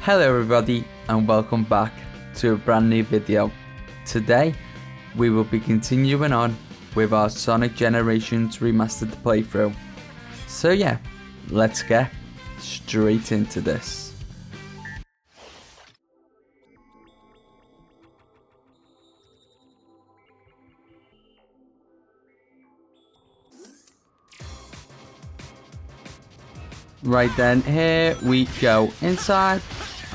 Hello everybody and welcome back to a brand new video. Today we will be continuing on with our Sonic Generations Remastered playthrough. So yeah, let's get straight into this. Right then, here we go inside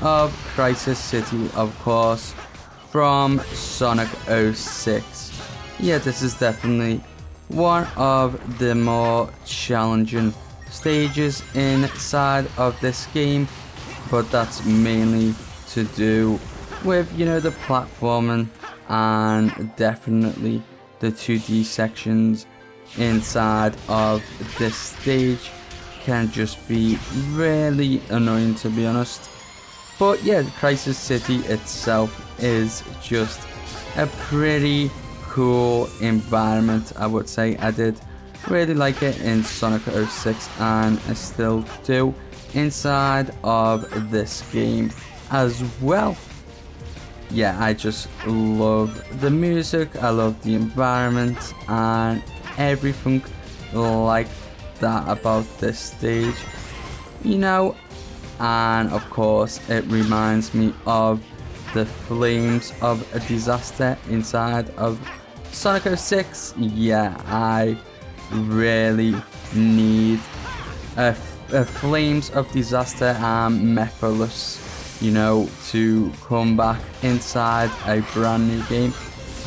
of Crisis City, of course, from Sonic 06. Yeah, this is definitely one of the more challenging stages inside of this game, but that's mainly to do with, the platforming and definitely the 2D sections inside of this stage can just be really annoying, to be honest. But yeah, Crisis City itself is just a pretty cool environment, I would say. I did really like it in Sonic 06 and I still do inside of this game as well. Yeah, I just love the music, I love the environment and everything like that about this stage, and of course it reminds me of the flames of a disaster inside of Sonic 06. Yeah, I really need a flames of disaster and Mephiles, to come back inside a brand new game.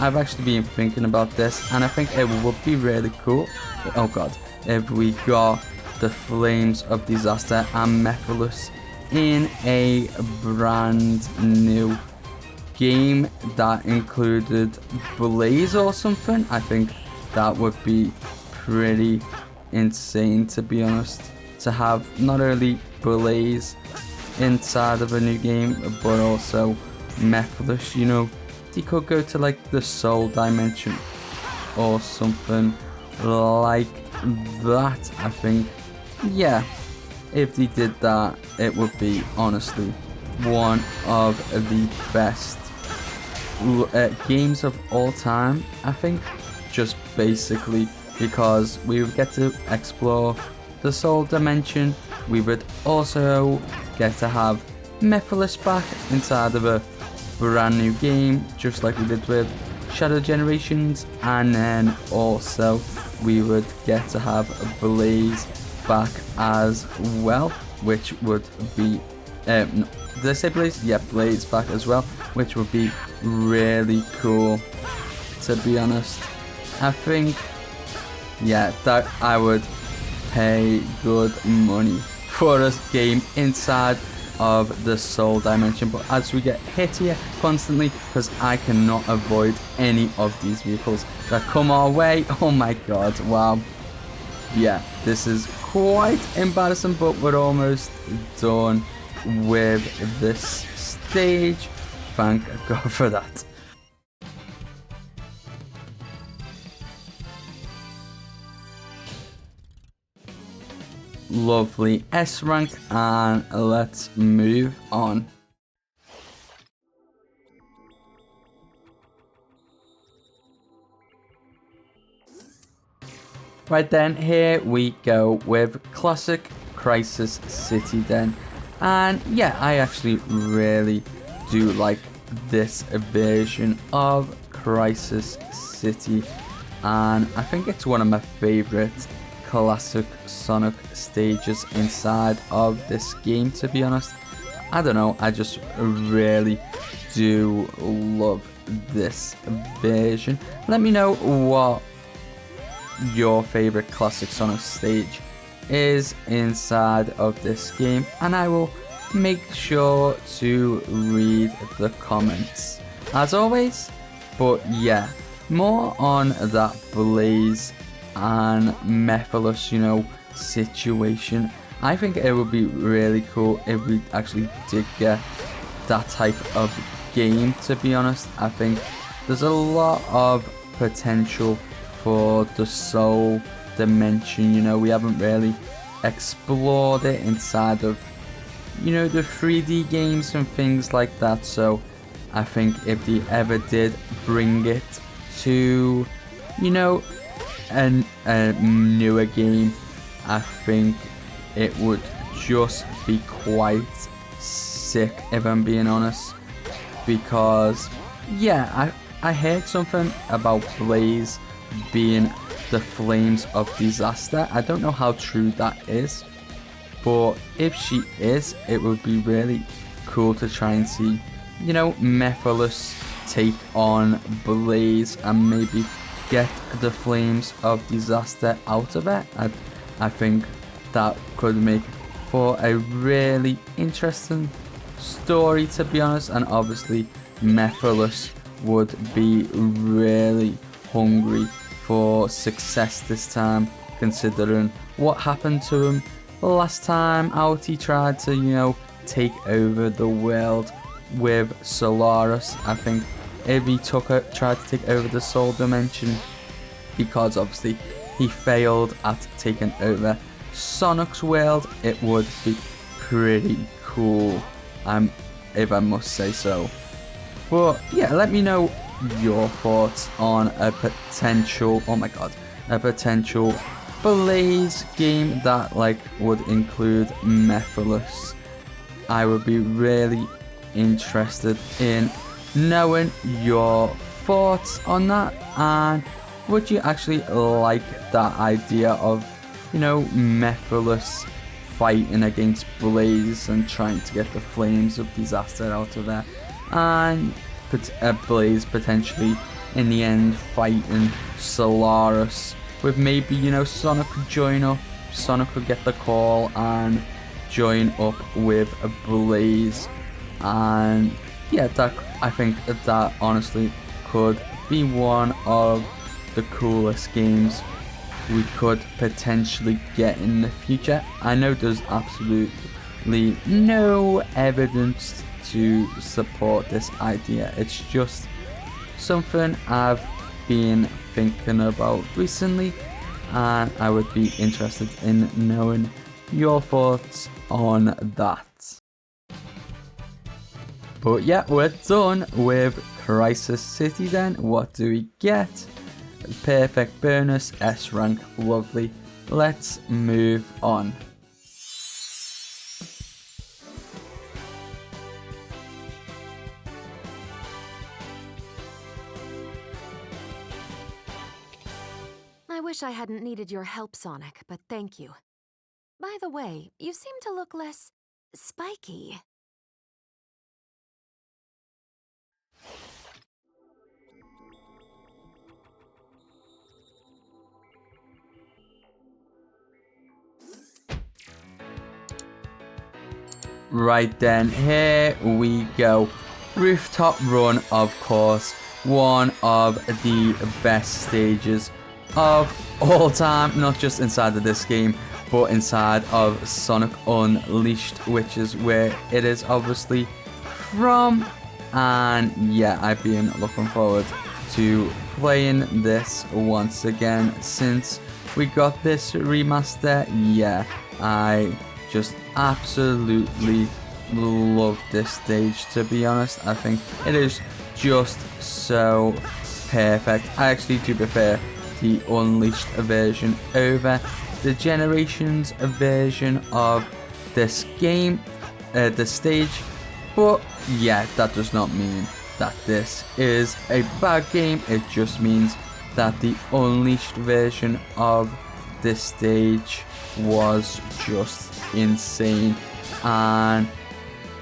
I've actually been thinking about this and I think it would be really cool. Oh god, if we got the flames of disaster and Mephiles in a brand new game that included Blaze or something. I think that would be pretty insane, to be honest, to have not only Blaze inside of a new game but also Mephiles. They could go to like the Soul Dimension or something like that. I think, yeah, if they did that, it would be honestly one of the best games of all time, I think, just basically because we would get to explore the Soul Dimension. We would also get to have Mephiles back inside of a brand new game, just like we did with Shadow Generations, and then also we would get to have Blaze back as well, which would be did I say Blaze? Yeah, Blaze back as well, which would be really cool, to be honest. I think, yeah, that I would pay good money for a game inside of the Soul Dimension. But as we get hit here constantly, because I cannot avoid any of these vehicles that come our way. Oh my god, wow. Yeah, this is quite embarrassing, but we're almost done with this stage. Thank god for that. Lovely S rank, and let's move on. Right then, here we go with Classic Crisis City then. And yeah, I actually really do like this version of Crisis City, and I think it's one of my favorite classic Sonic stages inside of this game, to be honest. I don't know, I just really do love this version. Let me know what your favorite classic Sonic stage is inside of this game, and I will make sure to read the comments as always. But yeah, more on that Blaze and Mephiles, situation. I think it would be really cool if we actually did get that type of game, to be honest. I think there's a lot of potential for the Soul Dimension. We haven't really explored it inside of you know, the 3D games and things like that. So I think if they ever did bring it to, you know, a newer game, I think it would just be quite sick, if I'm being honest. Because yeah, I heard something about Blaze being the flames of disaster. I don't know how true that is, but if she is, it would be really cool to try and see, you know, Mephiles take on Blaze and maybe get the flames of disaster out of it. I think that could make for a really interesting story, to be honest. And obviously Mephiles would be really hungry for success this time, considering what happened to him last time out. He tried to, you know, take over the world with Solaris. I think if he tried to take over the Soul Dimension, because obviously he failed at taking over Sonic's world, it would be pretty cool, if I must say so. But yeah, let me know your thoughts on a potential, oh my god, a potential Blaze game that like would include Mephiles. I would be really interested in knowing your thoughts on that, and would you actually like that idea of, you know, Mephiles fighting against Blaze and trying to get the flames of disaster out of there, and Blaze potentially in the end fighting Solaris, with maybe, you know, Sonic could join up, Sonic could get the call and join up with a Blaze. And yeah, that, I think that honestly could be one of the coolest games we could potentially get in the future. I know there's absolutely no evidence to support this idea. It's just something I've been thinking about recently, and I would be interested in knowing your thoughts on that. But yeah, we're done with Crisis City then. What do we get? Perfect bonus, S rank, lovely. Let's move on. I wish I hadn't needed your help, Sonic, but thank you. By the way, you seem to look less spiky. Right then, here we go. Rooftop Run, of course, one of the best stages of all time, not just inside of this game, but inside of Sonic Unleashed, which is where it is obviously from. And yeah, I've been looking forward to playing this once again since we got this remaster. Yeah, I just absolutely love this stage, to be honest. I think it is just so perfect. I actually do prefer the Unleashed version over the Generations version of this game, this stage. But yeah, that does not mean that this is a bad game. It just means that the Unleashed version of this stage was just insane, and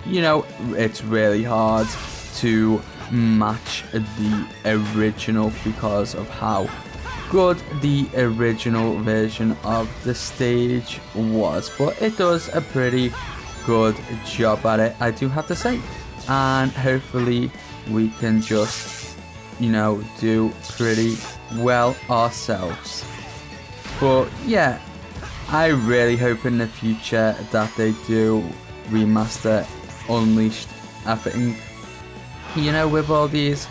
you know, it's really hard to match the original because of how good the original version of the stage was. But it does a pretty good job at it, I do have to say, and hopefully we can just, you know, do pretty well ourselves. But yeah, I really hope in the future that they do remaster Unleashed. I think, you know, with all these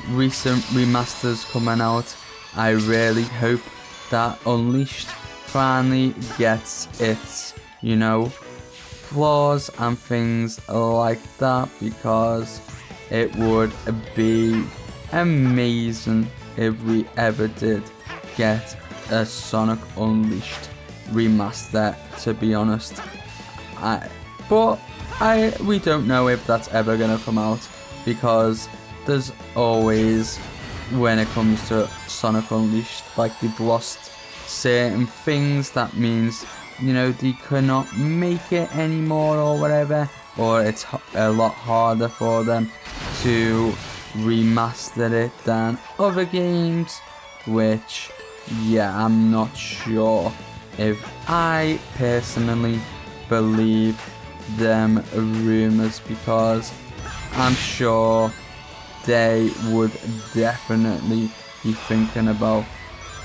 recent remasters coming out, I really hope that Unleashed finally gets its, you know, flaws and things like that, because it would be amazing if we ever did get a Sonic Unleashed remaster, to be honest. We don't know if that's ever gonna come out, because there's always, when it comes to Sonic Unleashed, like they've lost certain things. That means, you know, they cannot make it anymore or whatever, or it's a lot harder for them to remaster it than other games, which, yeah, I'm not sure if I personally believe them rumors, because I'm sure they would definitely be thinking about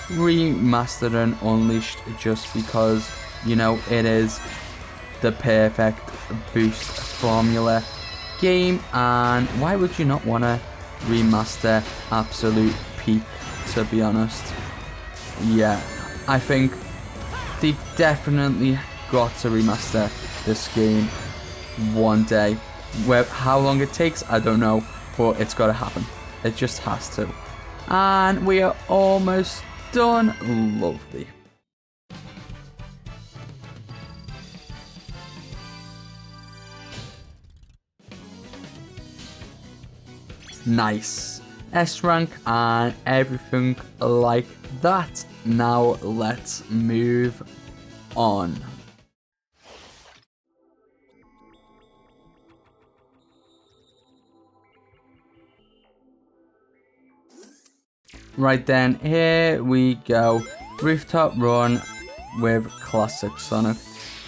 remastering Unleashed, just because, you know, it is the perfect boost formula game, and why would you not want to remaster Absolute Peak, to be honest? Yeah, I think they definitely got to remaster this game one day. How long it takes, I don't know, but it's got to happen. It just has to. And we are almost done. Lovely. Nice. S rank and everything like that. Now let's move on. Right then, here we go. Rooftop Run with Classic Sonic.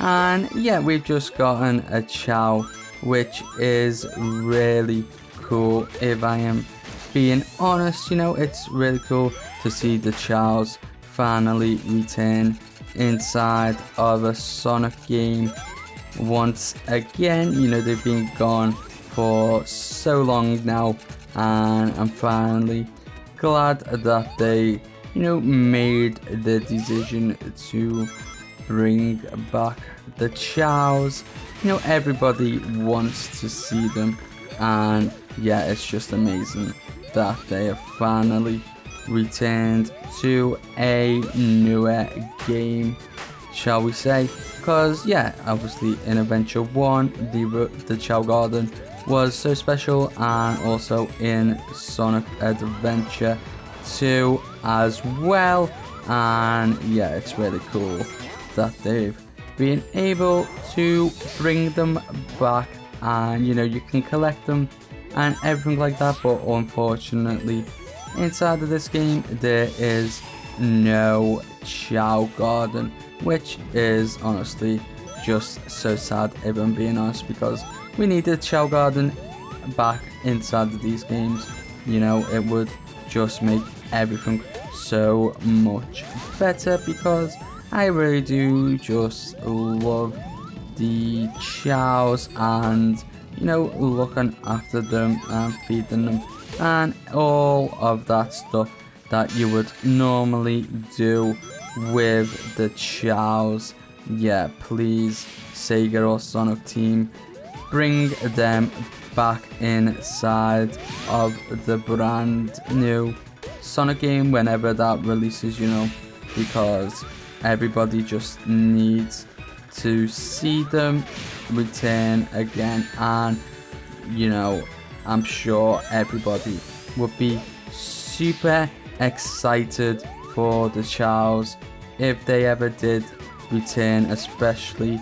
And yeah, we've just gotten a Chow, which is really cool, if I am being honest. You know, it's really cool to see the Chows finally return inside of a Sonic game once again. You know, they've been gone for so long now, and I'm finally glad that they, you know, made the decision to bring back the Chows. You know, everybody wants to see them, and yeah, it's just amazing that they have finally returned to a newer game, shall we say? Because yeah, obviously in Adventure 1 the Chow Garden was so special, and also in Sonic Adventure 2 as well. And yeah, it's really cool that they've been able to bring them back, and you know, you can collect them and everything like that. But unfortunately, inside of this game there is no Chow Garden, which is honestly just so sad, if I'm being honest, because we need the Chow Garden back inside of these games. You know, it would just make everything so much better, because I really do just love the Chows, and you know, looking after them and feeding them and all of that stuff that you would normally do with the Chows. Yeah, please, Sega or Sonic Team, bring them back inside of the brand new Sonic game whenever that releases, you know, because everybody just needs to see them return again. And you know, I'm sure everybody would be super excited for the Chows if they ever did return, especially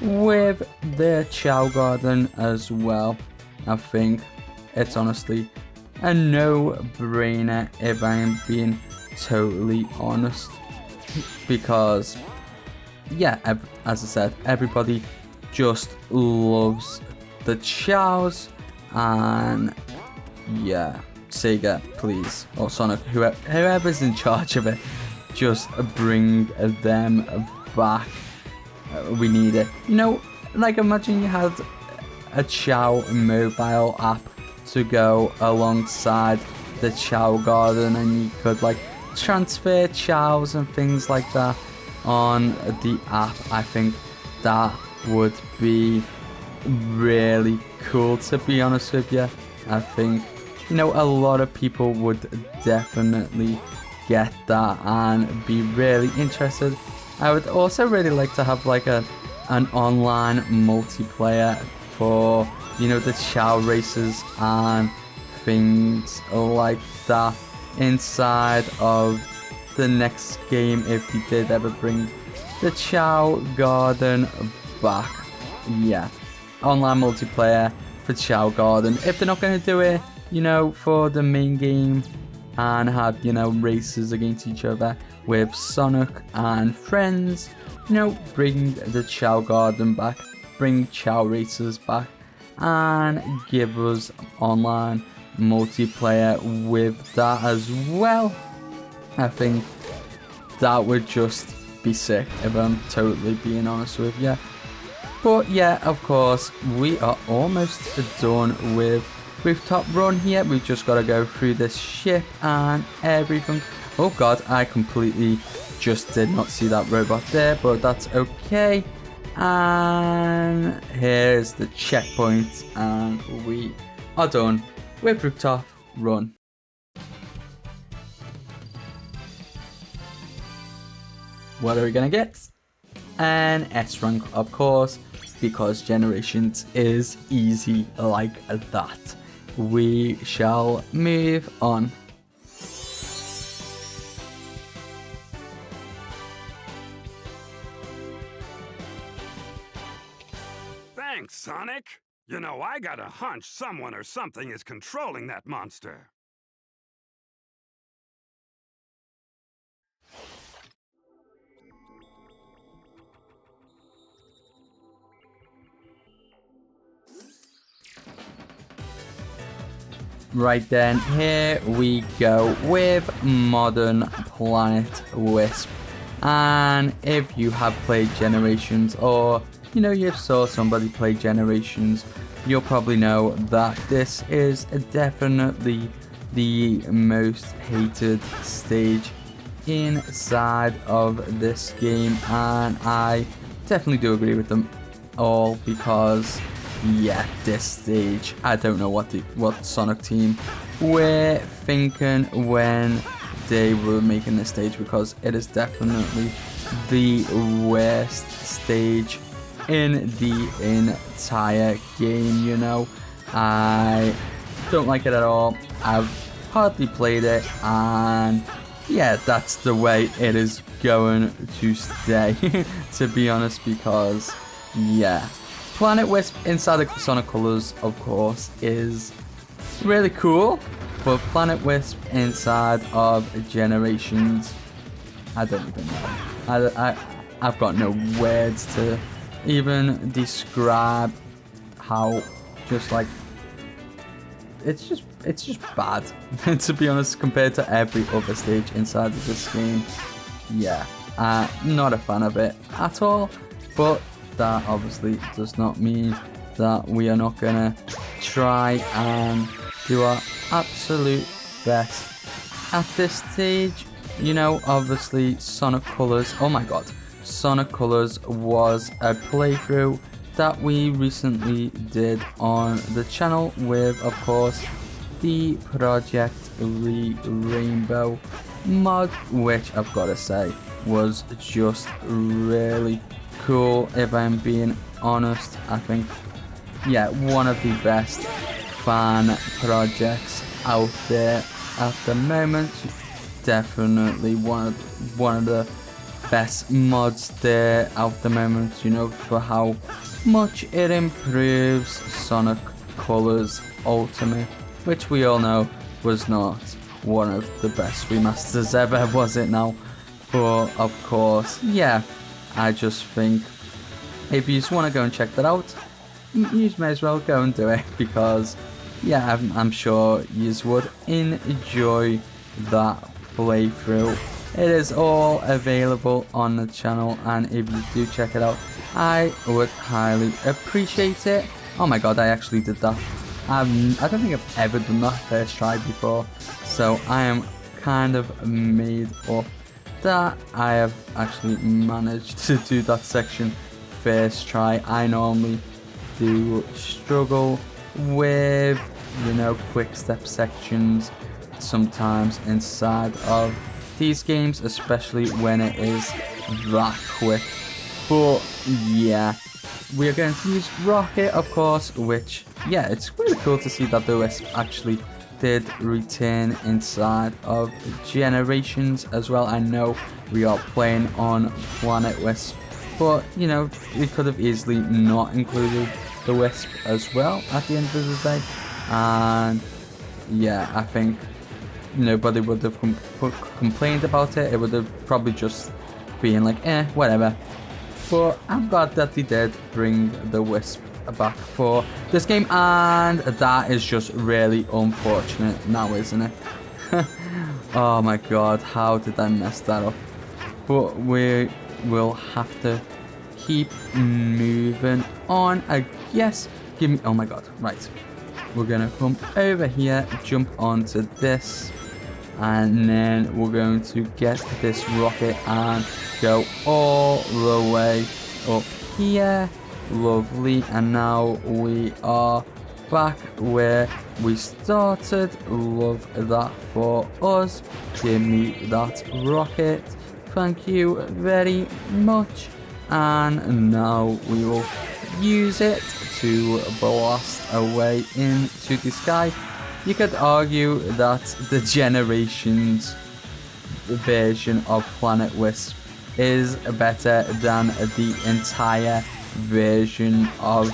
with the Chow Garden as well. I think it's honestly a no-brainer, if I am being totally honest, because yeah, as I said, everybody just loves the Chows. And yeah, Sega, please, or Sonic, whoever's in charge of it, just bring them back. We need it. You know, like imagine you had a Chow mobile app to go alongside the Chow Garden, and you could like transfer Chows and things like that on the app. I think that would be really cool, to be honest with you. I think, you know, a lot of people would definitely get that and be really interested. I would also really like to have like an online multiplayer for, you know, the Chow races and things like that inside of the next game, if you did ever bring the Chow Garden back. Yeah, online multiplayer for Chow Garden. If they're not going to do it, you know, for the main game and have, you know, races against each other with Sonic and friends, you know, bring the Chow Garden back, bring Chow races back, and give us online multiplayer with that as well. I think that would just be sick, if I'm totally being honest with you. But yeah, of course, we are almost done with Rooftop Run here. We've just got to go through this ship and everything. Oh god, I completely just did not see that robot there, but that's okay. And here's the checkpoint, and we are done with Rooftop Run. What are we gonna get? An S rank, of course, because Generations is easy like that. We shall move on. Thanks, Sonic. You know, I got a hunch someone or something is controlling that monster. Right then, here we go with Modern Planet Wisp. And if you have played Generations, or you know, you saw somebody play Generations, you'll probably know that this is definitely the most hated stage inside of this game, and I definitely do agree with them all, because yeah, this stage, I don't know what Sonic team were thinking when they were making this stage, because it is definitely the worst stage in the entire game, you know. I don't like it at all. I've hardly played it, and yeah, that's the way it is going to stay, to be honest, because yeah, Planet Wisp inside the Sonic Colors, of course, is really cool, but Planet Wisp inside of Generations, I don't even know. I've got no words to even describe how just like it's just bad, to be honest, compared to every other stage inside of this game. Yeah, not a fan of it at all, but that obviously does not mean that we are not gonna try and do our absolute best at this stage. You know, obviously Sonic Colors, oh my god, Sonic Colors was a playthrough that we recently did on the channel with, of course, the Project Rainbow mod, which I've got to say was just really cool, if I'm being honest. I think, yeah, one of the best fan projects out there at the moment. Definitely one of the best mods there at the moment, you know, for how much it improves Sonic Colors Ultimate, which we all know was not one of the best remasters ever, was it now? But of course, yeah, I just think if you just want to go and check that out, you may as well go and do it, because yeah, I'm sure you would enjoy that playthrough. It is all available on the channel, and if you do check it out, I would highly appreciate it. Oh my god, I actually did that. I don't think I've ever done that first try before, so I am kind of made up that I have actually managed to do that section first try. I normally do struggle with, you know, quick step sections sometimes inside of these games, especially when it is that quick. But yeah, we're going to use Rocket, of course, which, yeah, it's really cool to see that the Wisp actually did return inside of Generations as well. I know we are playing on Planet Wisp, but, you know, we could have easily not included the Wisp as well at the end of the day. And yeah, I think nobody would have complained about it. It would have probably just been like, whatever. But I'm glad that they did bring the Wisp back for this game, and that is just really unfortunate now, isn't it? Oh my god, how did I mess that up? But we will have to keep moving on, I guess. Give me, oh my god, right. We're gonna come over here, jump onto this, and then we're going to get this rocket and go all the way up here. Lovely. And now we are back where we started. Love that for us. Give me that rocket. Thank you very much. And now we will use it to blast away into the sky. You could argue that the Generations version of Planet Wisp is better than the entire version of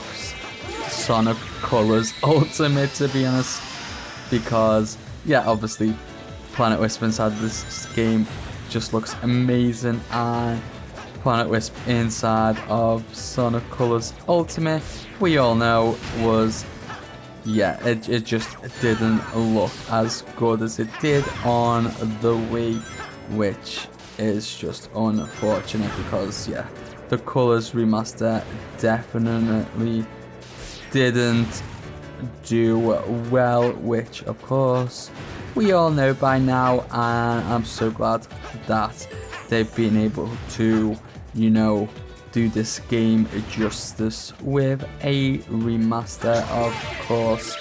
Sonic Colors Ultimate, to be honest, because yeah, obviously Planet Wisp inside this game just looks amazing, and Planet Wisp inside of Sonic Colors Ultimate, we all know, was, yeah, it just didn't look as good as it did on the Wii, which is just unfortunate because, yeah, the Colors Remaster definitely didn't do well, which of course we all know by now, and I'm so glad that they've been able to, you know, do this game justice with a remaster. Of course,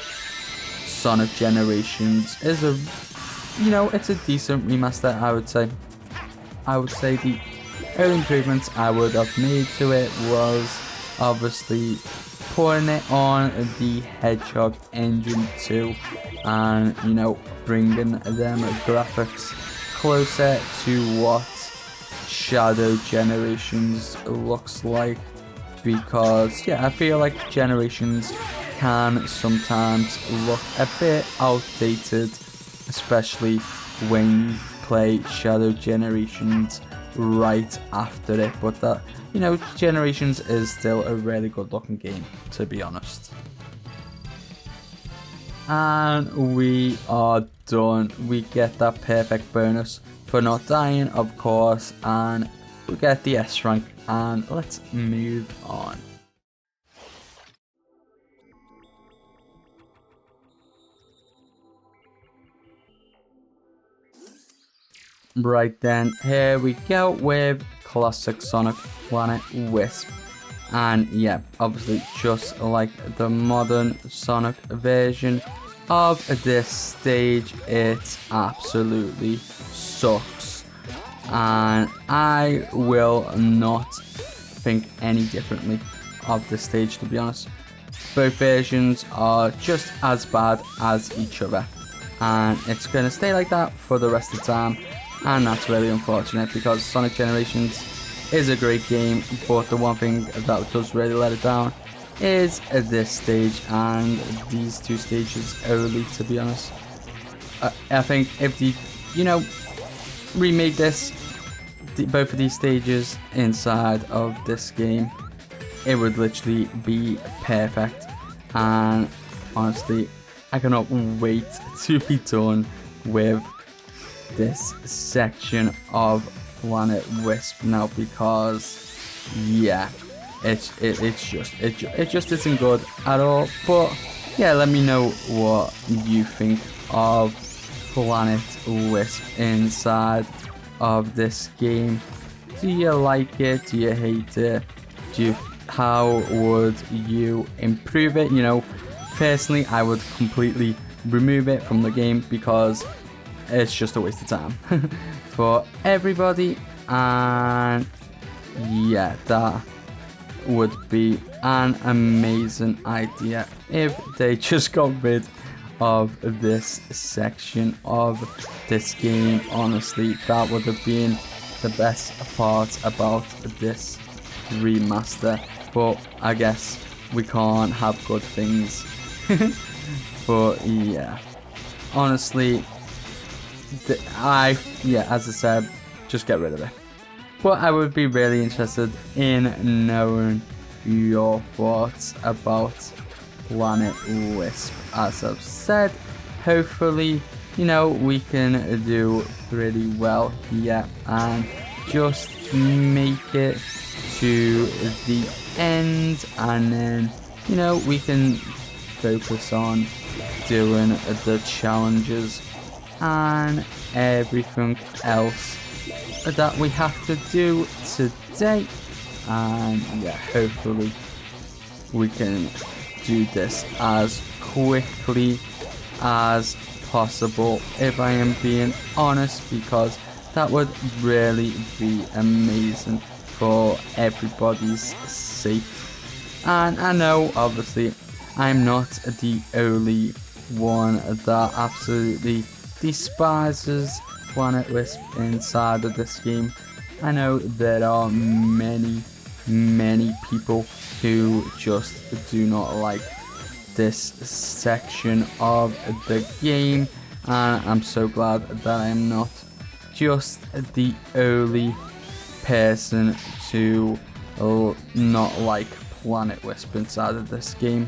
Sonic Generations is a, you know, it's a decent remaster, I would say. I would say the only improvements I would have made to it was obviously putting it on the Hedgehog engine too, and, you know, bringing them graphics closer to what Shadow Generations looks like, because yeah, I feel like Generations can sometimes look a bit outdated, especially when you play Shadow Generations right after it. But that, you know, Generations is still a really good looking game, to be honest. And we are done. We get that perfect bonus for not dying, of course, and we get the S rank, and let's move on. Right then, here we go with classic Sonic Planet Wisp. And yeah, obviously just like the modern Sonic version of this stage, it absolutely sucks. And I will not think any differently of this stage, to be honest. Both versions are just as bad as each other, and it's going to stay like that for the rest of the time. And that's really unfortunate, because Sonic Generations is a great game, but the one thing that does really let it down is this stage and these two stages only, to be honest. I think if the, you know, remade this, both of these stages inside of this game, it would literally be perfect. And honestly, I cannot wait to be done with this section of Planet Wisp now, because yeah, it just isn't good at all. But yeah, let me know what you think of Planet Wisp inside of this game. Do you like it? Do you hate it? Do you how would you improve it? You know, personally, I would completely remove it from the game because it's just a waste of time for everybody. And yeah, that would be an amazing idea if they just got rid of this section of this game. Honestly, that would have been the best part about this remaster, but I guess we can't have good things. But yeah, honestly, as I said, just get rid of it. But I would be really interested in knowing your thoughts about Planet Wisp. As I've said, hopefully, you know, we can do pretty well here and just make it to the end, and then, you know, we can focus on doing the challenges and everything else that we have to do today. And yeah, hopefully we can do this as quickly as possible, if I am being honest, because that would really be amazing for everybody's sake. And I know, obviously, I'm not the only one that absolutely despises Planet Wisp inside of this game. I know there are many people who just do not like this section of the game, and I'm so glad that I'm not just the only person to not like Planet Wisp inside of this game,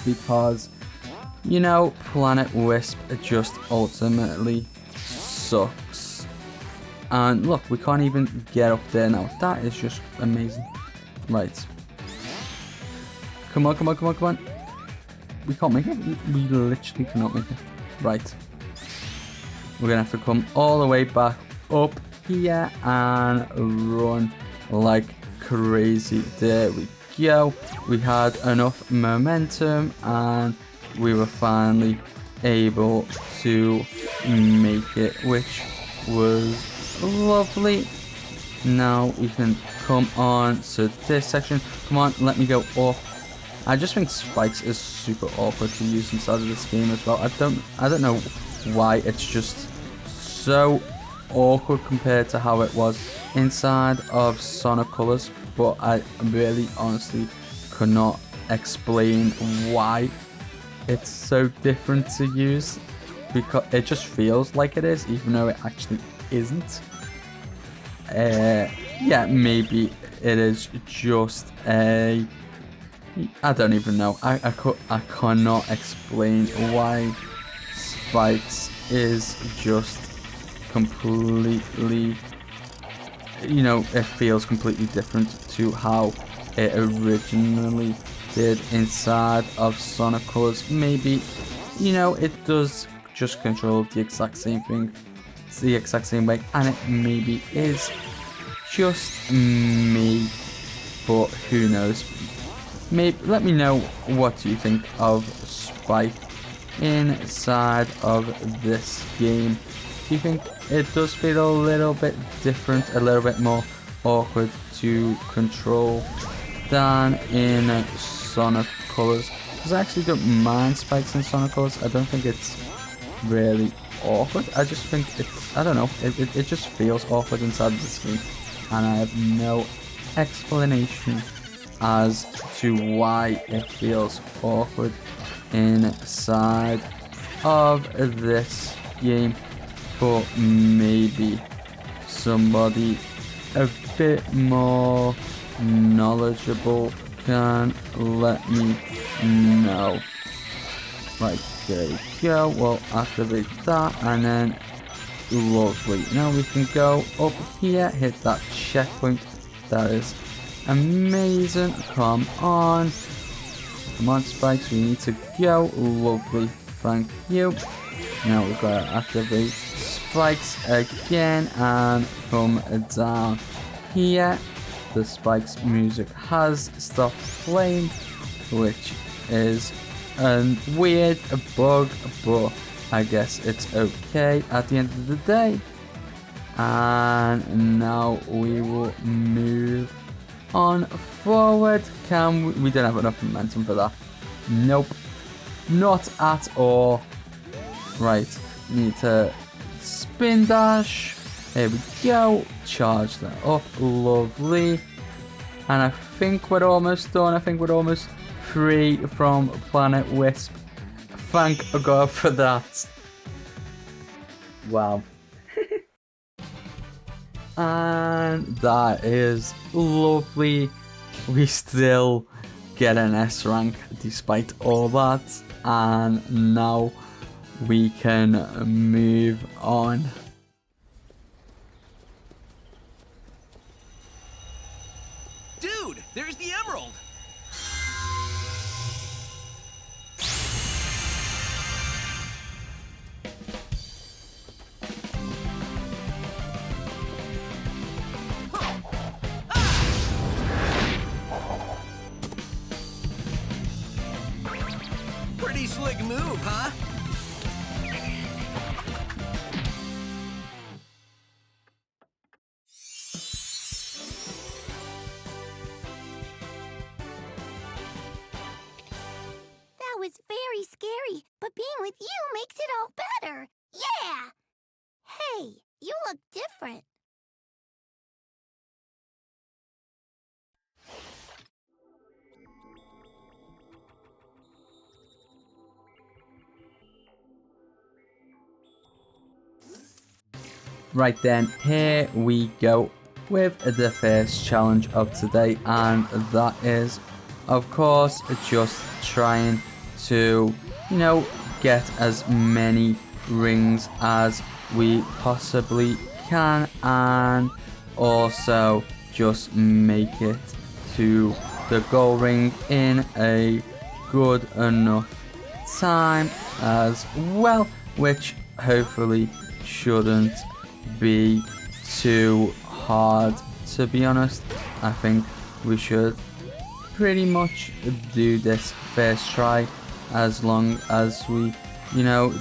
because, you know, Planet Wisp just ultimately sucks. And look, we can't even get up there now. That is just amazing. Right. Come on, come on, come on, come on. We can't make it. We literally cannot make it. Right. We're going to have to come all the way back up here and run like crazy. There we go. We had enough momentum and we were finally able to make it, which was lovely. Now we can come on to this section. Come on, let me go up. I just think spikes is super awkward to use inside of this game as well. I don't know why it's just so awkward compared to how it was inside of Sonic Colors, but I really honestly could not explain why it's so different to use, because it just feels like it is, even though it actually isn't. Yeah, maybe it is just a... I don't even know. I cannot explain why spikes is just completely, you know, it feels completely different to how it originally did inside of Sonic Colors. Maybe, you know, it does just control the exact same thing. It's the exact same way, and it maybe is just me, but who knows. Maybe let me know what you think of Spike inside of this game. Do you think it does feel a little bit different, a little bit more awkward to control than in Sonic Colors? Because I actually don't mind spikes in Sonic Colors. I don't think it's really awkward. I just think it's, I don't know, it just feels awkward inside of this game, and I have no explanation as to why it feels awkward inside of this game. But maybe somebody a bit more knowledgeable can let me know. Right, there you go. We'll activate that, and then lovely. Now we can go up here, hit that checkpoint. That is amazing. Come on. Come on, spikes. We need to go. Lovely. Thank you. Now we've got to activate spikes again and come down here. the spikes music has stopped playing, which is a weird bug, but I guess it's okay at the end of the day. And now we will move on forward. We don't have enough momentum for that. Nope, not at all. Right, need to spin dash. There we go. Charge that up. Lovely. And I think we're almost done. I think we're almost free from Planet Wisp. Thank God for that. Wow. And that is lovely. We still get an S rank despite all that. And now we can move on. Dude, there's the emerald! Pretty slick move, huh? That was very scary, but being with you makes it all better. Yeah! Hey, you look different. Right then, here we go with the first challenge of today, and that is, of course, just trying to, get as many rings as we possibly can, and also just make it to the goal ring in a good enough time as well, which hopefully shouldn't be too hard. To be honest, I think we should pretty much do this first try, as long as we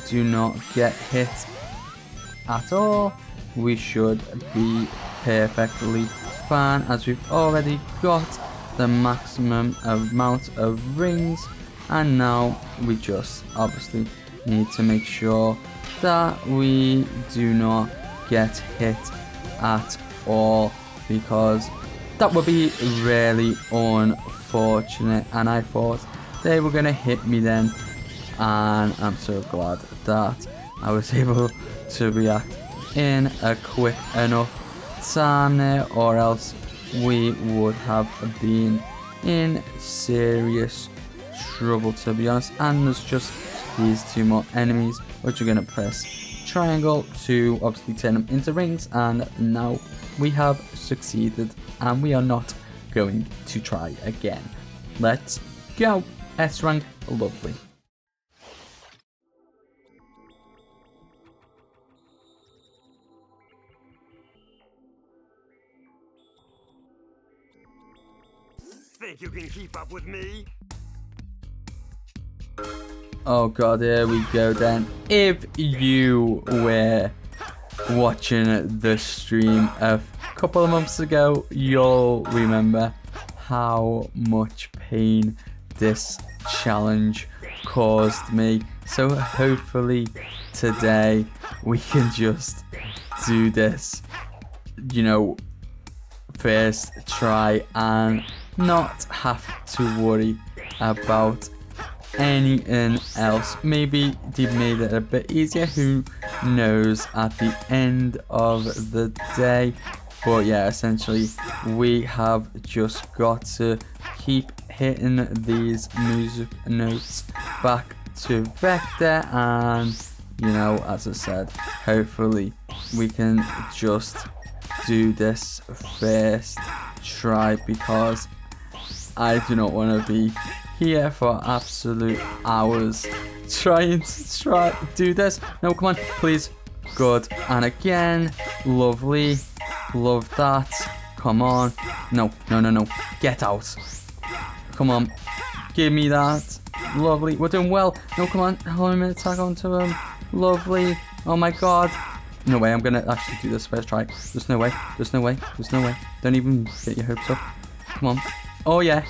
do not get hit at all. We should be perfectly fine, as we've already got the maximum amount of rings, and now we just obviously need to make sure that we do not get hit at all, because that would be really unfortunate, and I thought they were gonna hit me then, and I'm so glad that I was able to react in a quick enough time there, or else we would have been in serious trouble, to be honest. And there's just these two more enemies, which we're gonna press triangle to obviously turn them into rings, and now we have succeeded, and we are not going to try again. Let's go. S rank, lovely. Think you can keep up with me? Oh god, here we go then. If you were watching the stream a couple of months ago, you'll remember how much pain this challenge caused me. So hopefully today we can just do this, first try, and not have to worry about anything else. Maybe they made it a bit easier, who knows, at the end of the day. But yeah, essentially we have just got to keep hitting these music notes back to vector, and as I said, hopefully we can just do this first try, because I do not want to be here for absolute hours trying to do this. No, come on, please. Good. And again, lovely. Love that. Come on. No, no, no, no. Get out. Come on. Give me that. Lovely. We're doing well. No, come on. Helmet attack onto him. Lovely. Oh my god. No way. I'm going to actually do this first try. There's no way. There's no way. There's no way. Don't even get your hopes up. Come on. Oh, yeah.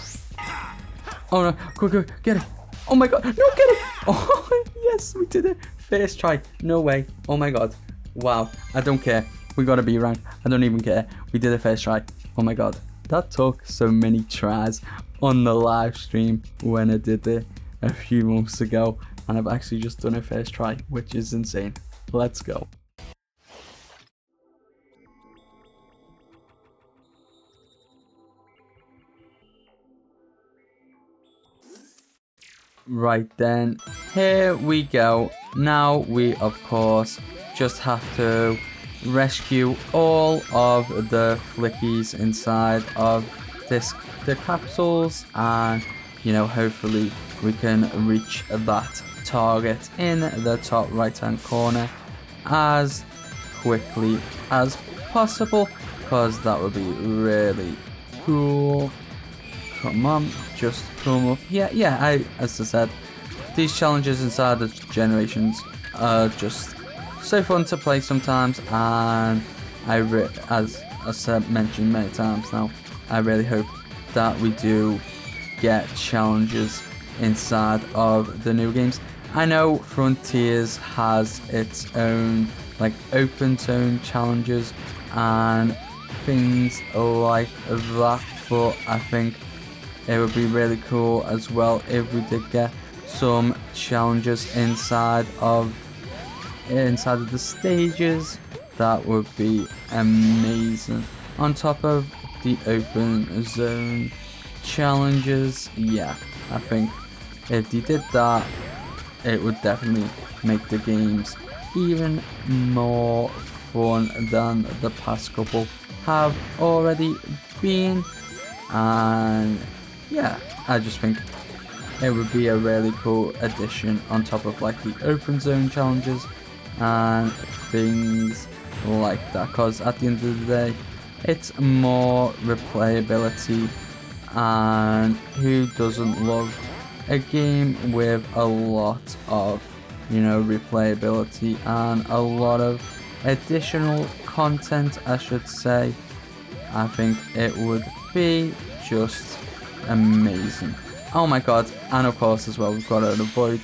Oh, no. Quick, quick. Get it. Oh my god. No, get it. Oh, yes. We did it. First try. No way. Oh my god. Wow. I don't care. We got to be ranked. I don't even care. We did it first try. Oh my god. That took so many tries on the live stream when I did it a few months ago. And I've actually just done it first try, which is insane. Let's go. Right then, here we go. Now we of course just have to rescue all of the flickies inside of the capsules, and you know, hopefully we can reach that target in the top right hand corner as quickly as possible, because that would be really cool. Come on, just come up. Yeah, as I said, these challenges inside the generations are just so fun to play sometimes, and as I said, mentioned many times now, I really hope that we do get challenges inside of the new games. I know Frontiers has its own like open zone challenges and things like that, but I think it would be really cool as well if we did get some challenges inside of the stages. That would be amazing. On top of the open zone challenges, yeah, I think if they did that, it would definitely make the games even more fun than the past couple have already been. And yeah, I just think it would be a really cool addition on top of like the open zone challenges and things like that, because at the end of the day it's more replayability, and who doesn't love a game with a lot of, you know, replayability and a lot of additional content, I should say. I think it would be just amazing. Oh my god, and of course as well, we've got to avoid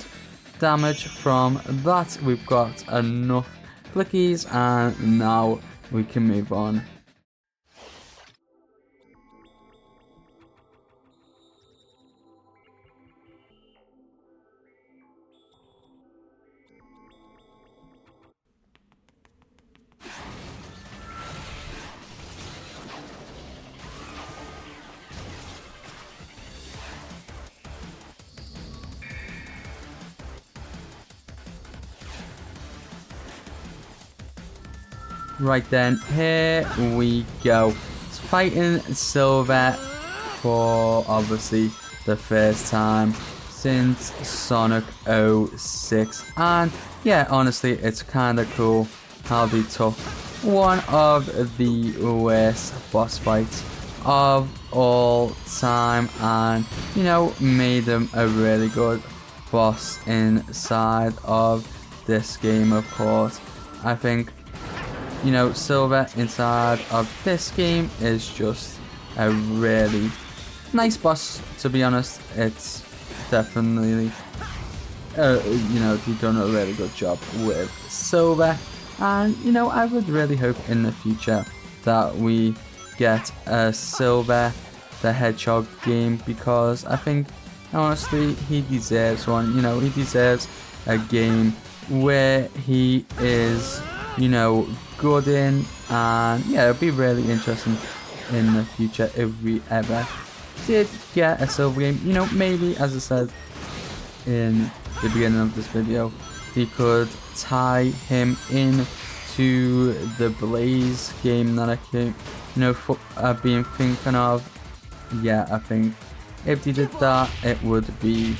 damage from that. We've got enough flickies, and now we can move on. Right then, here we go. It's fighting Silver for obviously the first time since Sonic 06. And yeah, honestly, it's kind of cool how they took one of the worst boss fights of all time and, you know, made them a really good boss inside of this game. Of course, I think, you know, Silver inside of this game is just a really nice boss, to be honest. It's definitely, you know, they've done a really good job with Silver. And, you know, I would really hope in the future that we get a Silver the Hedgehog game, because I think, honestly, he deserves one. You know, he deserves a game where he is, you know, good in. And yeah, it'd be really interesting in the future if we ever did get a Silver game. You know, maybe, as I said in the beginning of this video, he could tie him in to the Blaze game that I keep, you know, been thinking of. Yeah, I think if they did that, it would be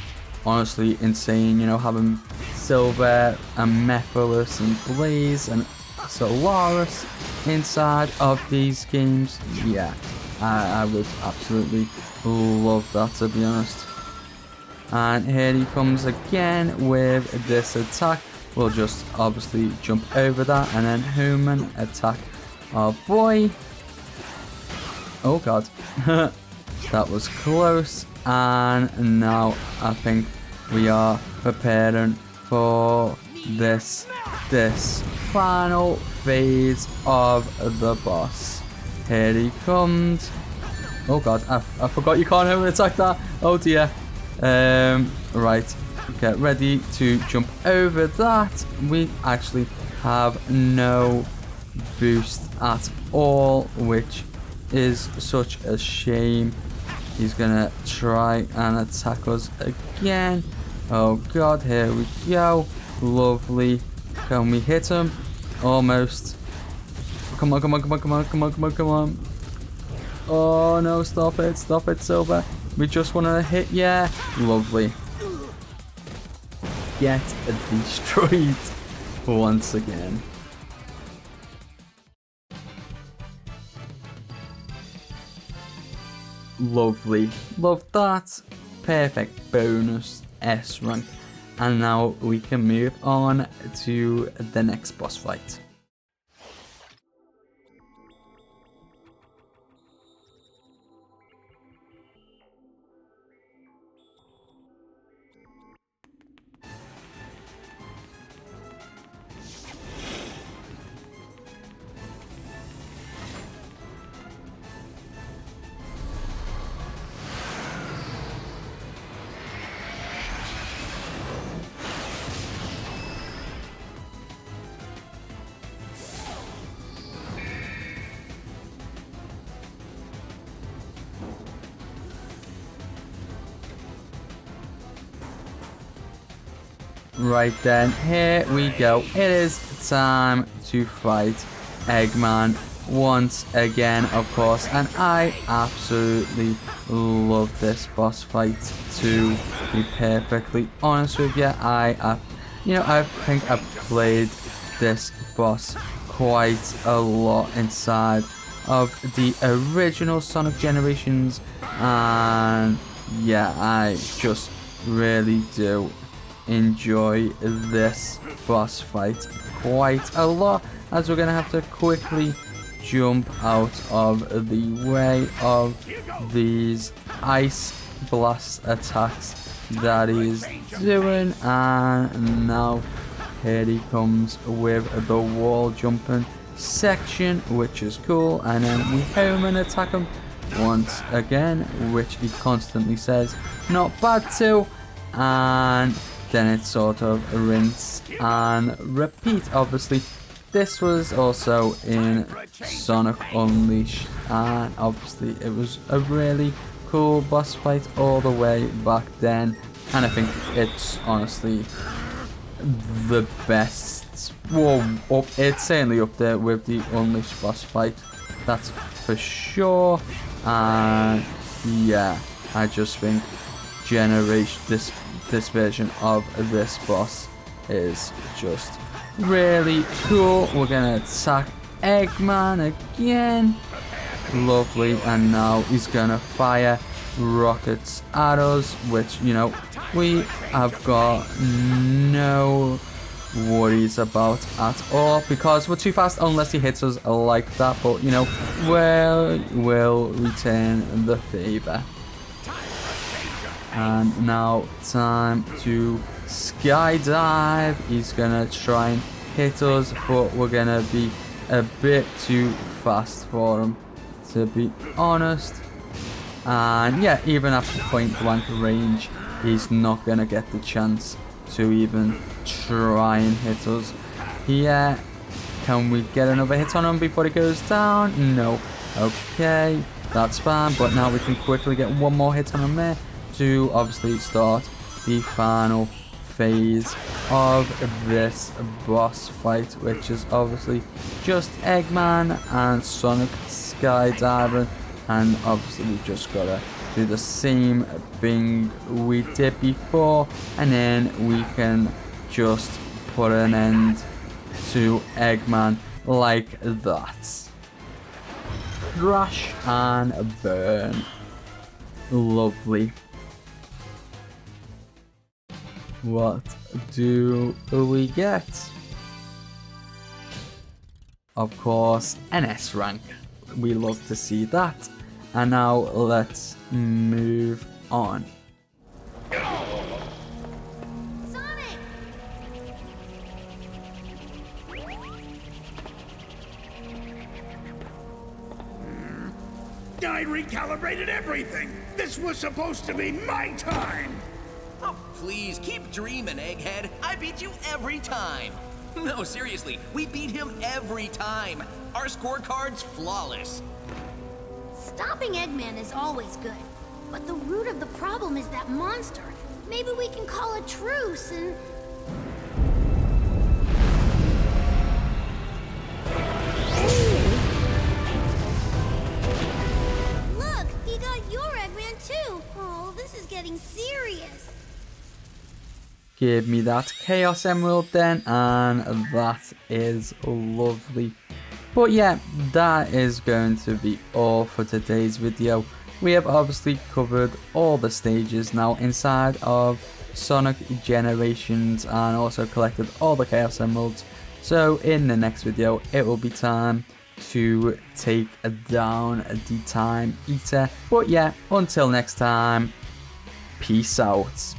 honestly insane. You know, having Silver and Mephiles and Blaze and Solaris inside of these games. Yeah, I would absolutely love that, to be honest. And here he comes again with this attack. We'll just obviously jump over that and then human attack our boy. Oh god. That was close. And now I think we are preparing for this final phase of the boss. Here he comes. Oh god, I forgot you can't human attack that. Oh dear. Right, get ready to jump over that. We actually have no boost at all, which is such a shame. He's gonna try and attack us again. Oh god, here we go. Lovely. Can we hit him? Almost. Come on, come on, come on, come on, come on, come on, come on. Oh no, stop it, Silver. We just want to hit, yeah. Lovely. Get destroyed once again. Lovely. Love that. Perfect bonus S rank. And now we can move on to the next boss fight. Right then, here we go. It is time to fight Eggman once again, of course, and I absolutely love this boss fight. To be perfectly honest with you, I think I've played this boss quite a lot inside of the original Sonic Generations, and yeah, I just really do enjoy this boss fight quite a lot, as we're gonna have to quickly jump out of the way of these ice blast attacks that he's doing. And now here he comes with the wall jumping section, which is cool, and then we home and attack him once again, which he constantly says not bad to, and then it's sort of rinse and repeat. Obviously, this was also in Sonic Unleashed, and obviously it was a really cool boss fight all the way back then, and I think it's honestly the best. Well, it's certainly up there with the Unleashed boss fight, that's for sure. And yeah, I just think this version of this boss is just really cool. We're gonna attack Eggman again. Lovely. And now he's gonna fire rockets at us, which, you know, we have got no worries about at all, because we're too fast unless he hits us like that. But, you know, we'll return the favor. And now time to skydive. He's gonna try and hit us, but we're gonna be a bit too fast for him, to be honest. And yeah, even after point blank range, he's not gonna get the chance to even try and hit us. Yeah, can we get another hit on him before he goes down? No. Okay, that's fine, but now we can quickly get one more hit on him there to obviously start the final phase of this boss fight, which is obviously just Eggman and Sonic skydiving. And obviously we've just gotta do the same thing we did before, and then we can just put an end to Eggman like that. Crash and burn. Lovely. What do we get? Of course, an S rank. We love to see that. And now let's move on. Sonic! I recalibrated everything. This was supposed to be my time. Oh, please, keep dreaming, Egghead. I beat you every time. No, seriously, we beat him every time. Our scorecard's flawless. Stopping Eggman is always good, but the root of the problem is that monster. Maybe we can call a truce and... Look, he got your Eggman too. Oh, this is getting serious. Give me that Chaos Emerald then, and that is lovely. But yeah, that is going to be all for today's video. We have obviously covered all the stages now inside of Sonic Generations and also collected all the Chaos Emeralds. So in the next video, it will be time to take down the Time Eater. But yeah, until next time, peace out.